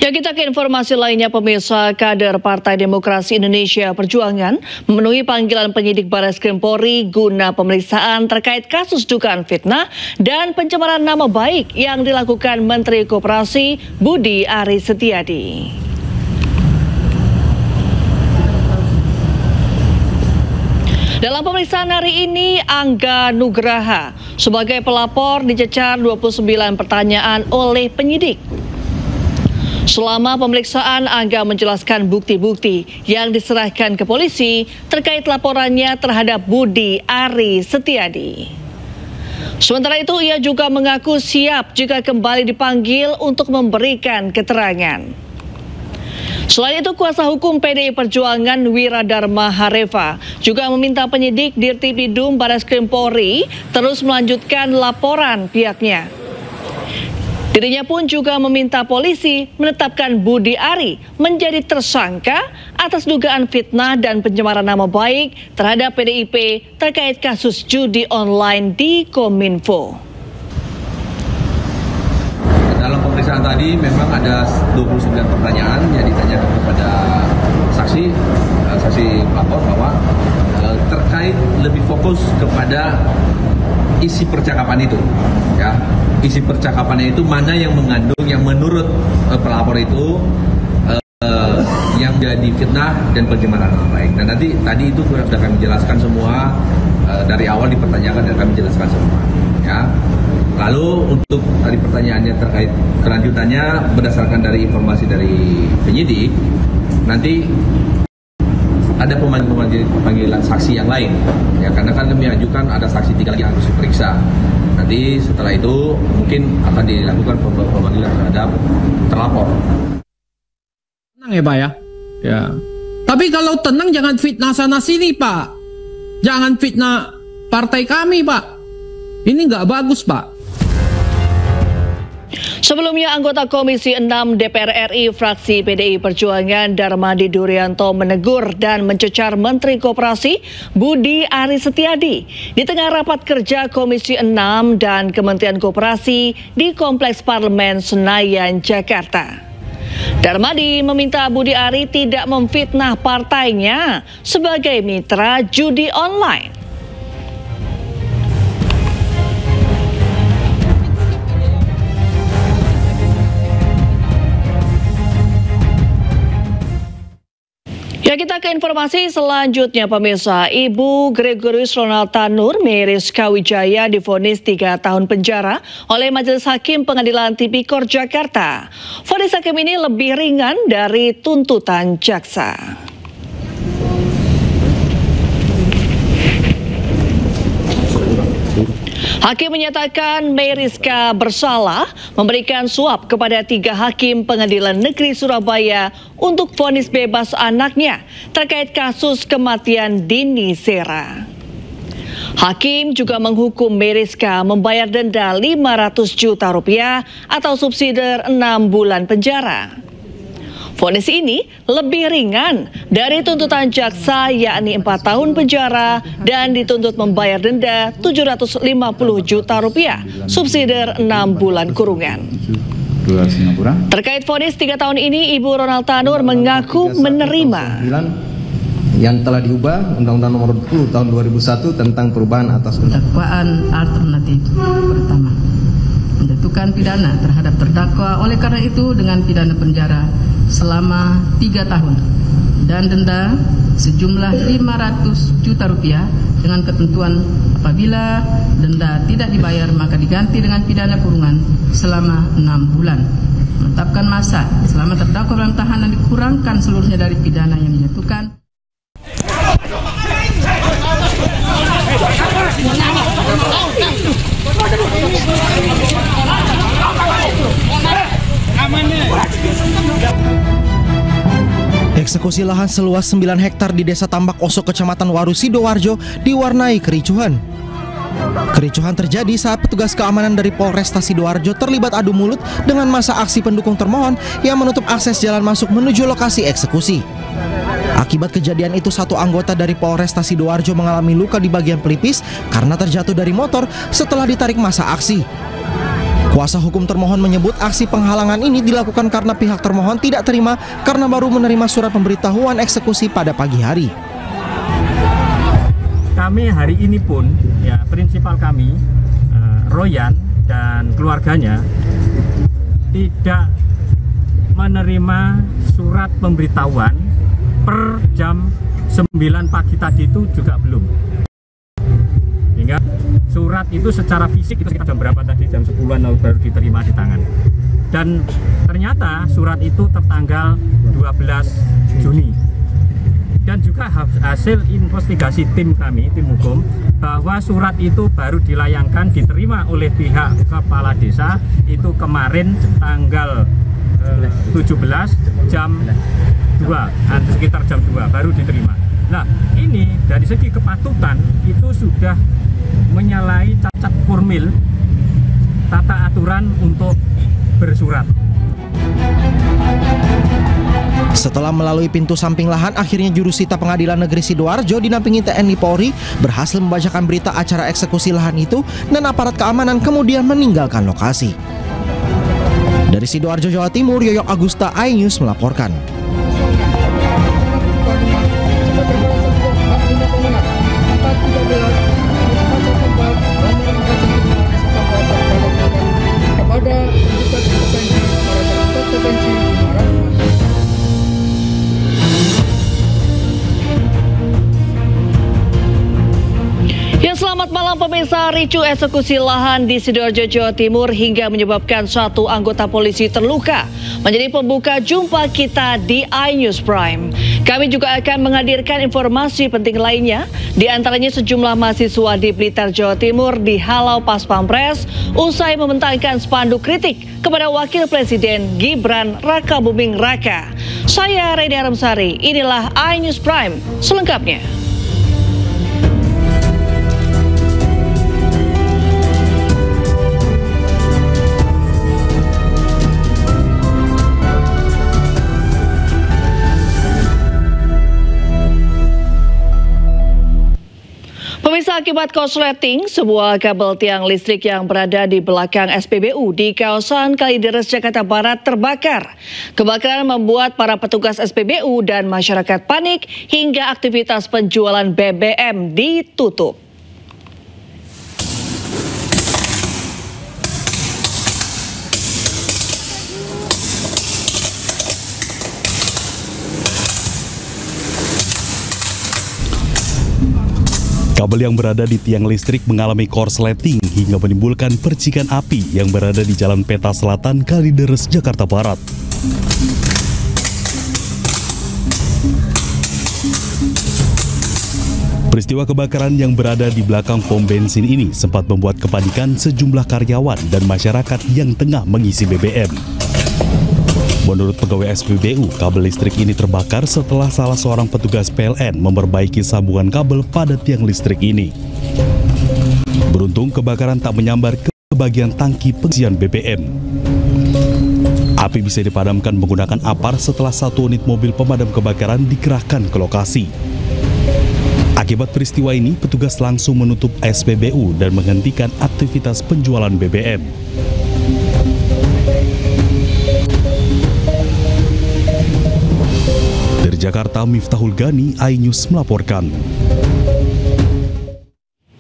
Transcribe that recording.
Ya, kita ke informasi lainnya, pemirsa. Kader Partai Demokrasi Indonesia Perjuangan memenuhi panggilan penyidik Barreskrim Polri guna pemeriksaan terkait kasus dugaan fitnah dan pencemaran nama baik yang dilakukan Menteri Koperasi Budi Aris Setiadi. Dalam pemeriksaan hari ini, Angga Nugraha sebagai pelapor dicecar 29 pertanyaan oleh penyidik. Selama pemeriksaan, Angga menjelaskan bukti-bukti yang diserahkan ke polisi terkait laporannya terhadap Budi Aris Setiadi. Sementara itu, ia juga mengaku siap jika kembali dipanggil untuk memberikan keterangan. Selain itu, kuasa hukum PDI Perjuangan Wiradharma Hareva juga meminta penyidik Dirtipidum Barreskrim Polri terus melanjutkan laporan pihaknya. Dirinya pun juga meminta polisi menetapkan Budi Ari menjadi tersangka atas dugaan fitnah dan pencemaran nama baik terhadap PDIP terkait kasus judi online di Kominfo. Dalam pemeriksaan tadi memang ada 29 pertanyaan yang ditanyakan kepada saksi pelapor bahwa terkait lebih fokus kepada isi percakapan itu, ya. Isi percakapannya itu mana yang mengandung yang menurut pelapor itu yang jadi fitnah dan pencemaran nama baik. Dan nanti tadi itu sudah kami jelaskan semua, dari awal dipertanyakan dan kami jelaskan semua, ya. Lalu untuk tadi pertanyaannya terkait kelanjutannya berdasarkan dari informasi dari penyidik, nanti ada pemanggilan saksi yang lain, ya, karena kan kami ajukan ada saksi 3 lagi yang harus diperiksa. Nanti setelah itu mungkin akan dilakukan pemanggilan terhadap terlapor. Tenang ya Pak ya. Ya. Tapi kalau tenang jangan fitnah sana sini Pak. Jangan fitnah partai kami Pak. Ini nggak bagus Pak. Sebelumnya, anggota Komisi 6 DPR RI fraksi PDI Perjuangan Darmadi Durianto menegur dan mencecar Menteri Koperasi Budi Aris Setiadi di tengah rapat kerja Komisi 6 dan Kementerian Koperasi di Kompleks Parlemen Senayan, Jakarta. Darmadi meminta Budi Ari tidak memfitnah partainya sebagai mitra judi online. Ya, kita ke informasi selanjutnya, pemirsa. Ibu Gregorius Ronalta Nur Meriska Wijaya divonis 3 tahun penjara oleh Majelis Hakim Pengadilan Tipikor Jakarta. Vonis hakim ini lebih ringan dari tuntutan jaksa. Hakim menyatakan Meriska bersalah memberikan suap kepada 3 hakim Pengadilan Negeri Surabaya untuk vonis bebas anaknya terkait kasus kematian Dini Sera. Hakim juga menghukum Meriska membayar denda 500 juta rupiah atau subsidi 6 bulan penjara. Vonis ini lebih ringan dari tuntutan jaksa, yakni 4 tahun penjara dan dituntut membayar denda 750 juta rupiah, subsidi 6 bulan kurungan. Terkait vonis 3 tahun ini, Ibu Ronalta Nur mengaku menerima. Yang telah diubah Undang-Undang Nomor 20 Tahun 2001 tentang perubahan atas dakwaan alternatif pertama, menjatuhkan pidana terhadap terdakwa oleh karena itu dengan pidana penjara selama 3 tahun dan denda sejumlah 500 juta rupiah dengan ketentuan apabila denda tidak dibayar maka diganti dengan pidana kurungan selama 6 bulan. Menetapkan masa selama terdakwa dalam tahanan dikurangkan seluruhnya dari pidana yang dijatuhkan. Eksekusi lahan seluas 9 hektar di Desa Tambak Oso, Kecamatan Waru, Sidoarjo diwarnai kericuhan. Kericuhan terjadi saat petugas keamanan dari Polresta Sidoarjo terlibat adu mulut dengan massa aksi pendukung termohon yang menutup akses jalan masuk menuju lokasi eksekusi. Akibat kejadian itu, 1 anggota dari Polresta Sidoarjo mengalami luka di bagian pelipis karena terjatuh dari motor setelah ditarik massa aksi. Kuasa hukum termohon menyebut aksi penghalangan ini dilakukan karena pihak termohon tidak terima karena baru menerima surat pemberitahuan eksekusi pada pagi hari. Kami hari ini pun, ya prinsipal kami, Royan dan keluarganya tidak menerima surat pemberitahuan per jam 9 pagi tadi itu juga belum. Hingga surat itu secara fisik itu sekitar jam berapa tadi, jam 10-an baru diterima di tangan. Dan ternyata surat itu tertanggal 12 Juni. Dan juga hasil investigasi tim kami, tim hukum, bahwa surat itu baru dilayangkan, diterima oleh pihak kepala desa itu kemarin tanggal 17 jam 2, sekitar jam 2 baru diterima. Nah, ini dari segi kepatutan itu sudah menyalahi cacat formil tata aturan untuk bersurat. Setelah melalui pintu samping lahan, akhirnya jurusita Pengadilan Negeri Sidoarjo dinampingi TNI Polri berhasil membacakan berita acara eksekusi lahan itu dan aparat keamanan kemudian meninggalkan lokasi. Dari Sidoarjo, Jawa Timur, Yoyok Agusta, iNews melaporkan. Selamat malam pemirsa. Ricu eksekusi lahan di Sidoarjo, Jawa Timur hingga menyebabkan satu anggota polisi terluka menjadi pembuka jumpa kita di iNews Prime. Kami juga akan menghadirkan informasi penting lainnya, di antaranya sejumlah mahasiswa di Blitar, Jawa Timur dihalau Pas Pampres usai membentangkan spanduk kritik kepada Wakil Presiden Gibran Rakabuming Raka. Saya Reni Aramsari, inilah iNews Prime selengkapnya. Pemirsa, akibat korsleting sebuah kabel tiang listrik yang berada di belakang SPBU di kawasan Kalideres, Jakarta Barat terbakar. Kebakaran membuat para petugas SPBU dan masyarakat panik hingga aktivitas penjualan BBM ditutup. Kabel yang berada di tiang listrik mengalami korsleting hingga menimbulkan percikan api yang berada di Jalan Peta Selatan, Kalideres, Jakarta Barat. Peristiwa kebakaran yang berada di belakang pom bensin ini sempat membuat kepanikan sejumlah karyawan dan masyarakat yang tengah mengisi BBM. Menurut pegawai SPBU, kabel listrik ini terbakar setelah salah seorang petugas PLN memperbaiki sambungan kabel pada tiang listrik ini. Beruntung kebakaran tak menyambar ke bagian tangki pengisian BBM. Api bisa dipadamkan menggunakan apar setelah satu unit mobil pemadam kebakaran dikerahkan ke lokasi. Akibat peristiwa ini, petugas langsung menutup SPBU dan menghentikan aktivitas penjualan BBM. Dari Jakarta, Miftahul Gani, iNews melaporkan.